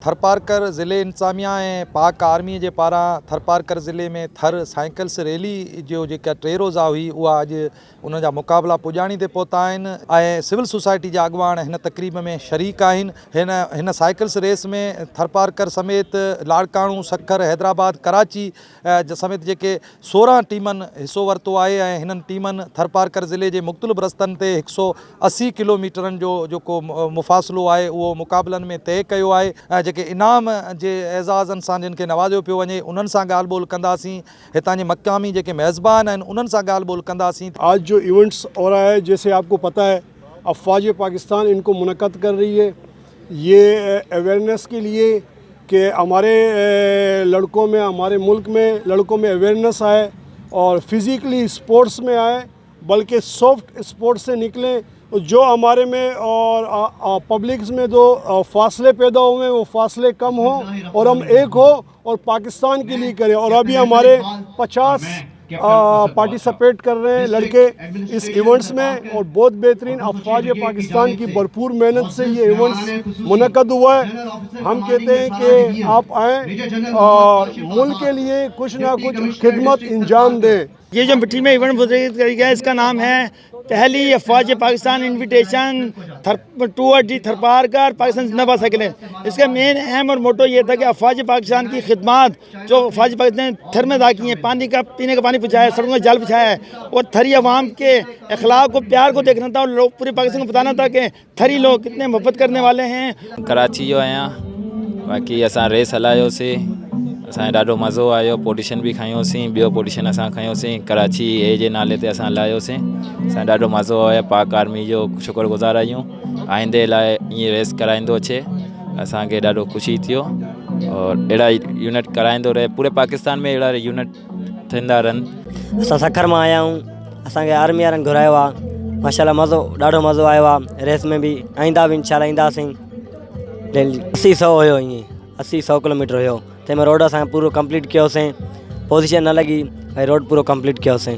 थरपारकर ज़िले इंतज़ामिया ऐं पाक आर्मी जे पारां थरपारकर ज़िले में थर साइकिल्स रैली जो जेका 3 रोज़ा हुई उहा अॼु उन जा मुक़ाबला पुॼाणी ते पहुता आहिनि ऐं सिविल सोसाइटी जा अॻुवान हिन तक़रीब में शरीक आहिनि। हिन साइकिल्स रेस में थरपारकर समेत लाड़काणू, सखर, हैदराबाद, कराची समेत जेके 16 टीमनि हिसो वरितो आहे ऐं हिननि टीमनि थरपारकर ज़िले जे मुख़्तलिफ़ रस्तनि ते 180 किलोमीटरनि जो जेको मुफ़ासिलो आहे उहो मुक़ाबलनि में तय कयो आहे। जेके इनाम जे एज़ाज़नि सां जिन खे नवाज़ियो पियो वञे उन्हनि सां ॻाल्हि ॿोल कंदासीं। हितां जे मक़ामी जेके मेज़बान आहिनि उन्हनि सां ॻाल्हि ॿोल कंदासीं। आज जो इवेंट्स हो रहा है, जैसे आपको पता है अफ़वाज पाकिस्तान इनको मुनक़्क़द कर रही है, ये अवेयरनेस के लिए कि हमारे लड़कों में, हमारे मुल्क में लड़कों में अवेयरनेस आए और फिज़िकली स्पोर्ट्स में आए, बल्कि सॉफ्ट स्पोर्ट्स से निकलें। जो हमारे में और पब्लिक्स में जो फासले पैदा हुए हैं वो फासले कम हो और हम एक हो और पाकिस्तान के लिए करें। और अभी हमारे 50 पार्टिसिपेट कर रहे हैं लड़के इस इवेंट्स में और बहुत बेहतरीन अफ़वाज पाकिस्तान की भरपूर मेहनत से ये इवेंट्स मुनक़्क़द हुआ है। हम कहते हैं कि आप आएँ और मुल्क के लिए कुछ ना कुछ खिदमत इंजाम दें। ये जो मिट्टी में इवेंट करी गया है इसका नाम है पहली अफ़वाज पाकिस्तान इन्विटेशन टूअर्ड दी थरपारकर पाकिस्तान जिंदाबाद साइकिलें। इसका मेन अहम और मोटो ये था कि अफ़वाज पाकिस्तान की खिदमत जो अफ़वाज पाकिस्तान थर में अदा की हैं, पानी का पीने का पानी पहुँचाया, सड़कों का जाल बिछाया है और थरी अवाम के अखलाक को, प्यार को देखना था और लोग पूरे पाकिस्तान को बताना था कि थरी लोग कितने मोहब्बत करने वाले हैं। कराची जो आहियां, बाक़ी असां रेस हलायोसीं, असांखे ॾाढो मज़ो आयो। पोजीशन बि खयोंसीं, ॿियो पोजीशन असां खयोंसीं कराची ए जे नाले ते असां हलायोसीं। असांखे ॾाढो मज़ो आयो। पाक आर्मी जो शुक्रगुज़ार आहियूं, आईंदे लाइ ईअं रेस कराईंदो अचे, असांखे ॾाढो ख़ुशी थियो और अहिड़ा यूनिट कराईंदो रहे। पूरे पाकिस्तान में अहिड़ा यूनिट थींदा रहनि। असां सखर मां आया आहियूं, असांखे आर्मी वारनि घुरायो आहे, माशाल्लाह मज़ो, ॾाढो मज़ो आयो आहे। रेस में बि आईंदा बि इंशाल्लाह ईंदासीं। 80-100 हुयो, ईअं 80-100 किलोमीटर हुयो। तंहिंमें रोड असां पूरो कंप्लीट कयोसीं, पोजीशन न लॻी, रोड पूरो कंप्लीट कयोसीं।